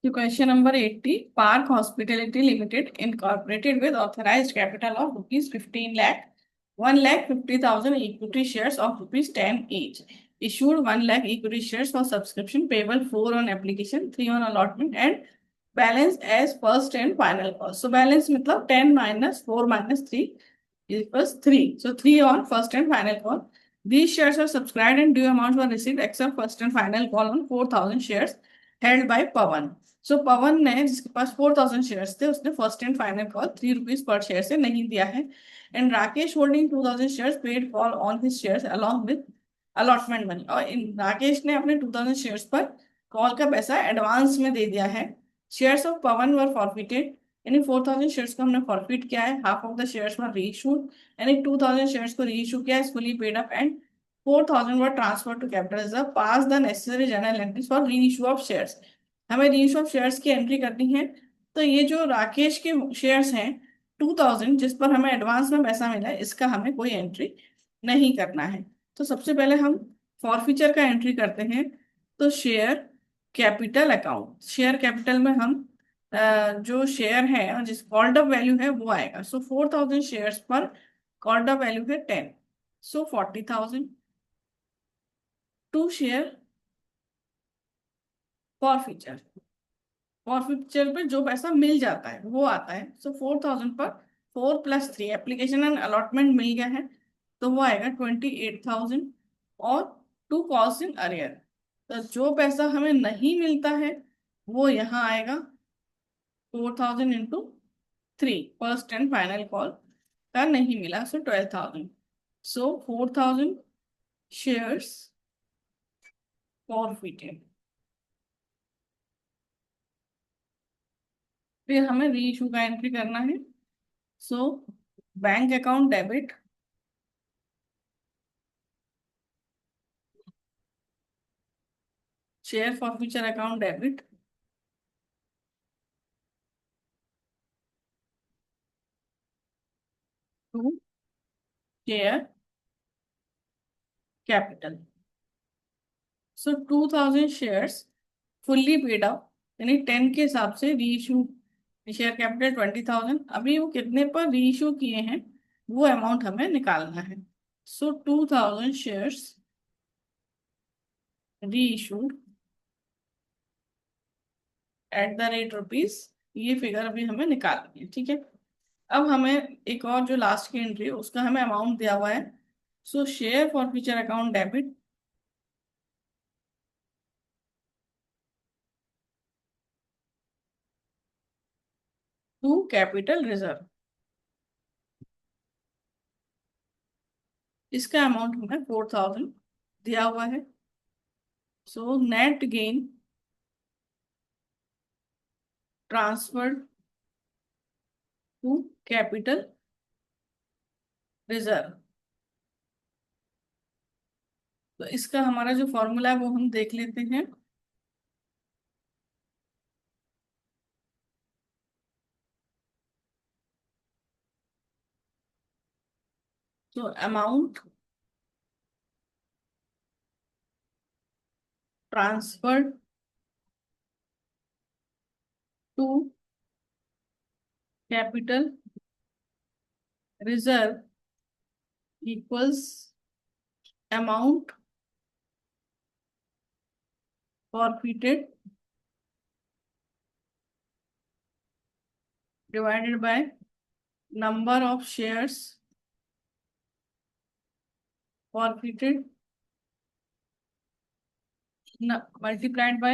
To question number 80, Park Hospitality Limited incorporated with authorized capital of rupees 15 lakh, 1 lakh 50,000 equity shares of rupees 10 each. Issued 1 lakh equity shares for subscription payable 4 on application, 3 on allotment and balance as first and final cost. So balance मतलब 10 minus 4 minus 3 equals 3. So 3 on first and final call. These shares are subscribed and due amounts were received except first and final call on 4,000 shares held by Pawan. सो पवन ने जिसके पास 4,000 shares थे उसने first and final call ₹3 पर share से नहीं दिया है and Rakesh holding 2,000 shares paid call on his shares along with allotment money. और इन राकेश ने अपने 2,000 शेयर्स पर कॉल का पैसा एडवांस में दे दिया है। Shares of Pavan were forfeited, यानी 4,000 शेयर्स को हमने फॉरफिट किया है। Half of the shares were reissued, यानी 2,000 शेयर्स को रीइशू किया है, fully paid up and 4,000 were transfer to capital reserve. Pass the necessary journal entries for reissue of shares. हमें रीइशू ऑफ शेयर्स की एंट्री करनी है। तो ये जो राकेश के शेयर्स हैं 2,000 जिस पर हमें एडवांस में पैसा मिला है, इसका हमें कोई एंट्री नहीं करना है। तो सबसे पहले हम फॉरफीचर का एंट्री करते हैं। तो share capital account, share capital में हम जो शेयर है और जिस कॉल्ड अप वैल्यू है वो आएगा। सो 4,000 शेयर्स पर कॉल्ड अप वैल्यू है 10, सो 40,000 टू शेयर फॉरफीचर। फॉरफिचर पे जो पैसा मिल जाता है वो आता है। सो 4,000 पर 4 + 3 एप्लीकेशन एंड अलॉटमेंट मिल गया है तो वो आएगा 28,000 और टू कॉल्स इन अरियर। तो जो पैसा हमें नहीं मिलता है वो यहाँ आएगा 4,000 into 3, first and final call का नहीं मिला सो 12,000। सो 4,000 शेयर्स फॉरफिटेड। फिर हमें री इशू का एंट्री करना है। So bank account debit, share forfeiture account debit, to share capital. So 2,000 shares fully paid up, यानी 10 के हिसाब से री इशू। शेयर कैपिटल 20,000, अभी वो कितने पर री इशू किए हैं वो अमाउंट हमें निकालना है। सो 2,000 शेयर्स री issued at the rate rupees, ये फिगर अभी हमें निकालनी है। ठीक है, अब हमें एक और जो लास्ट की एंट्री है उसका हमें अमाउंट दिया हुआ है। So share forfeiture account debit to capital reserve, इसका अमाउंट हमें 4,000 दिया हुआ है। So net gain transferred to capital reserve. तो इसका हमारा जो फॉर्मूला है वो हम देख लेते हैं। तो amount transferred to capital reserve equals amount forfeited divided by number of shares forfeited multiplied by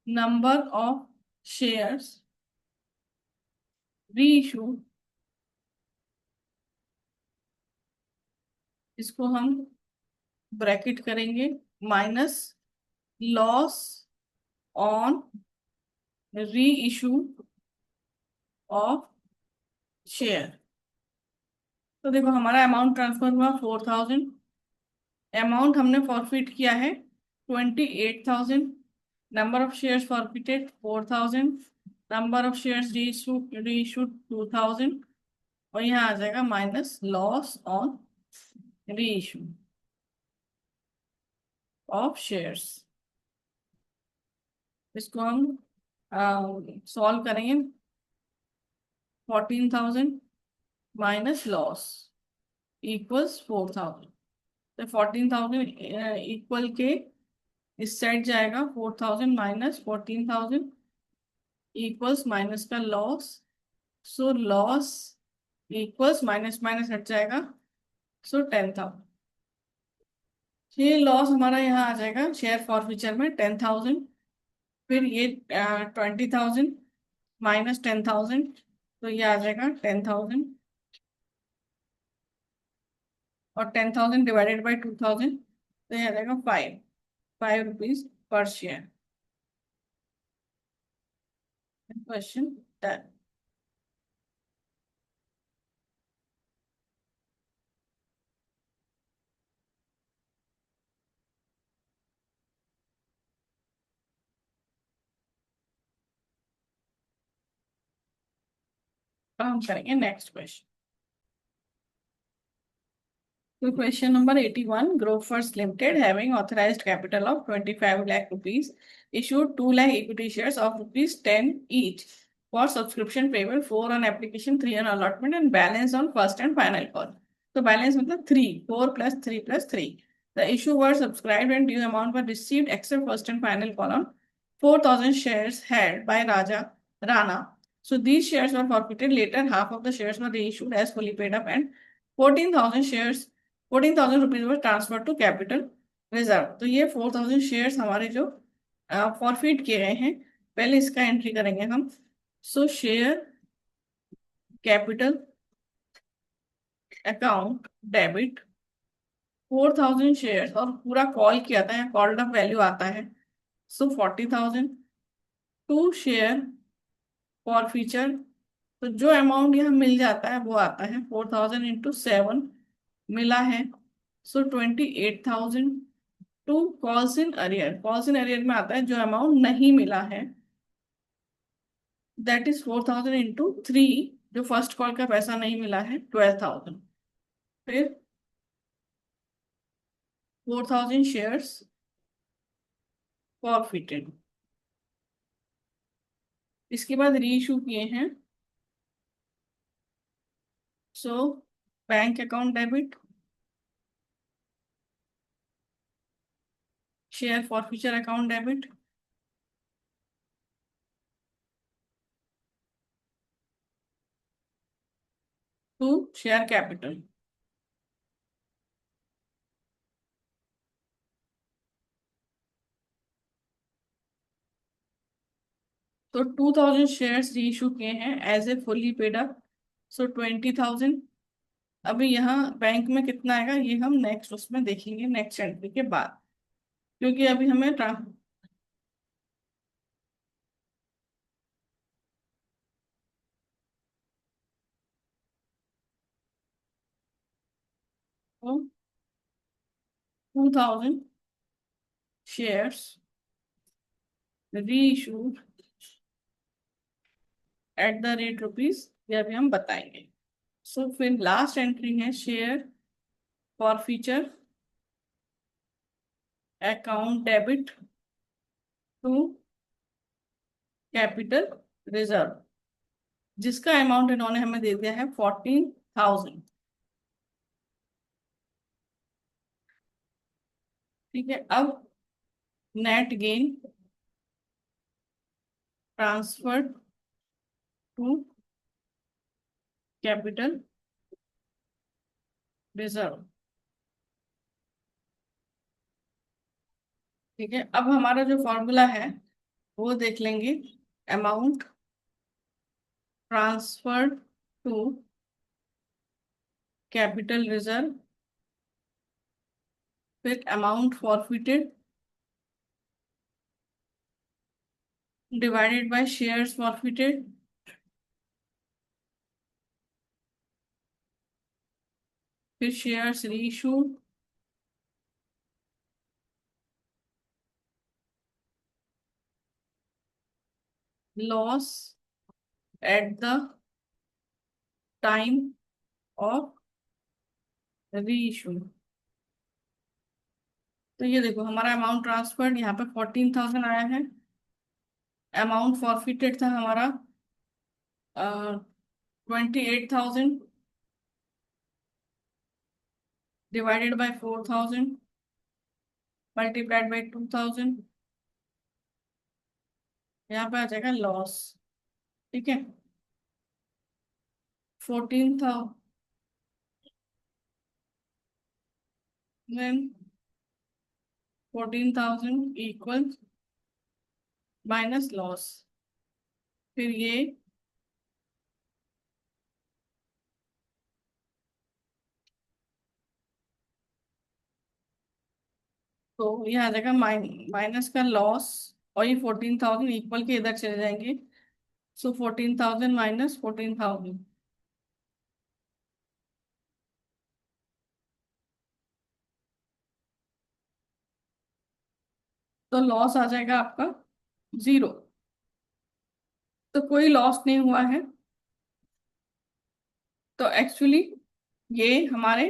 number of shares reissued। इसको हम ब्रैकेट करेंगे माइनस लॉस ऑन री इशू ऑफ शेयर। तो देखो हमारा अमाउंट ट्रांसफर हुआ 4,000, अमाउंट हमने फॉरफिट किया है 28,000, number of shares forfeited 4,000, number of shares reissued 2,000 और यहाँ आ जाएगा minus loss on reissue of shares. इसको हम सॉल्व करेंगे। 14,000 माइनस लॉस इक्वल्स 4,000। तो 14,000 इक्वल के इस साइड जाएगा, 4,000 माइनस 14,000 इक्वल्स माइनस का loss. So loss equals minus minus हट जाएगा, सो 10,000। ये लॉस हमारा यहाँ आ जाएगा शेयर फॉरफीचर में 10,000। फिर ये 20,000 माइनस 10,000, तो ये आ जाएगा 10,000। और 10,000 डिवाइडेड बाई 2,000, तो ये आ जाएगा 5 rupees per share. Question done. अब हम करेंगे next question. So question number 81, Grofers Limited having authorized capital of 25 lakh rupees issued 2 lakh equity shares of rupees 10 each for subscription payable, 4 on application, 3 on allotment and balance on first and final call. So balance मतलब 3, 4 plus 3 plus 3. The issue was subscribed and due amount were received except first and final call on 4,000 shares held by Rana. So these shares were forfeited later. Half of the shares were reissued as fully paid up and 14,000 shares 14,000 rupees वो transfer to capital reserve. तो ये 4,000 shares हमारे जो forfeit किए गए हैं, पहले इसका एंट्री करेंगे हम। सो share capital account debit 4,000 shares, और पूरा कॉल किया था, या कॉल्ड अप वैल्यू आता है। सो 40,000 टू शेयर फॉरफीचर। तो जो अमाउंट यहाँ मिल जाता है वो आता है 4,000 इंटू 7 मिला है, so 28,000 to calls in arrear. Calls in arrear में आता है जो अमाउंट नहीं मिला है, दैट इज 4,000 इंटू 3। जो फर्स्ट कॉल का पैसा नहीं मिला है 12,000। फिर 4,000 शेयर्स फॉरफिटेड। इसके बाद री इशू किए हैं। So bank account debit share forfeiture account debit to share capital. तो 2,000 शेयर्स री इशू किए हैं as a fully paid up, so 20,000। अभी यहाँ बैंक में कितना आएगा ये हम नेक्स्ट उसमें देखेंगे, नेक्स्ट एंट्री के बाद, क्योंकि अभी हमें 2,000 शेयर्स री issued at the rate rupees, ये अभी हम बताएंगे। सो फिर लास्ट एंट्री है share for feature account debit to capital reserve, जिसका अमाउंट इन्होंने हमें दे दिया है 14,000। ठीक है, अब net gain transfer to capital reserve. ठीक है, अब हमारा जो फॉर्मूला है वो देख लेंगे। Amount transfer to capital reserve, फिर amount forfeited divided by shares forfeited, फिर shares reissued, loss at the time of reissue. तो ये देखो हमारा अमाउंट ट्रांसफर्ड यहाँ पे 14,000 आया है, अमाउंट फॉरफिटेड था हमारा 28,000 डिवाइडेड बाय 4,000 मल्टीप्लाइड बाय 2,000। यहाँ पे आ जाएगा लॉस। ठीक है, 14,000 14,000 इक्वल माइनस लॉस। फिर ये तो ये आ जाएगा माइनस का लॉस, और ये 14,000 इक्वल के इधर चले जाएंगे। सो 14,000 माइनस 14,000, तो लॉस आ जाएगा आपका 0। तो कोई लॉस नहीं हुआ है। तो एक्चुअली ये हमारे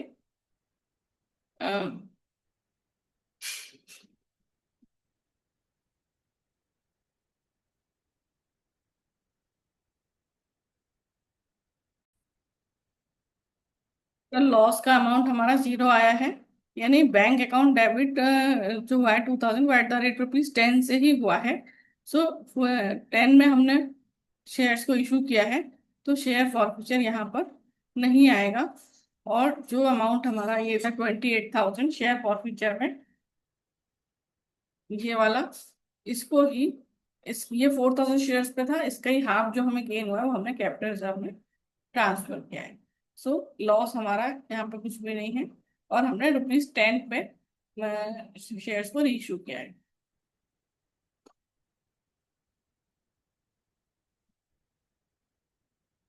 तो लॉस का अमाउंट हमारा 0 आया है। यानी बैंक अकाउंट डेबिट जो हुआ है 2,000 वो @10 से ही हुआ है। सो 10 में हमने शेयर्स को इशू किया है, तो शेयर फॉरफिचर यहाँ पर नहीं आएगा। और जो अमाउंट हमारा ये था 28,000 शेयर फॉरफिचर में, ये वाला, इसको ही इस ये 4,000 शेयर्स पे था, इसका ही हाफ जो हमें गेन हुआ है वो हमने कैपिटल रिजर्व में ट्रांसफर किया है। सो लॉस हमारा यहाँ पे कुछ भी नहीं है, और हमने ₹10 पे शेयर्स को रीइशू किया है।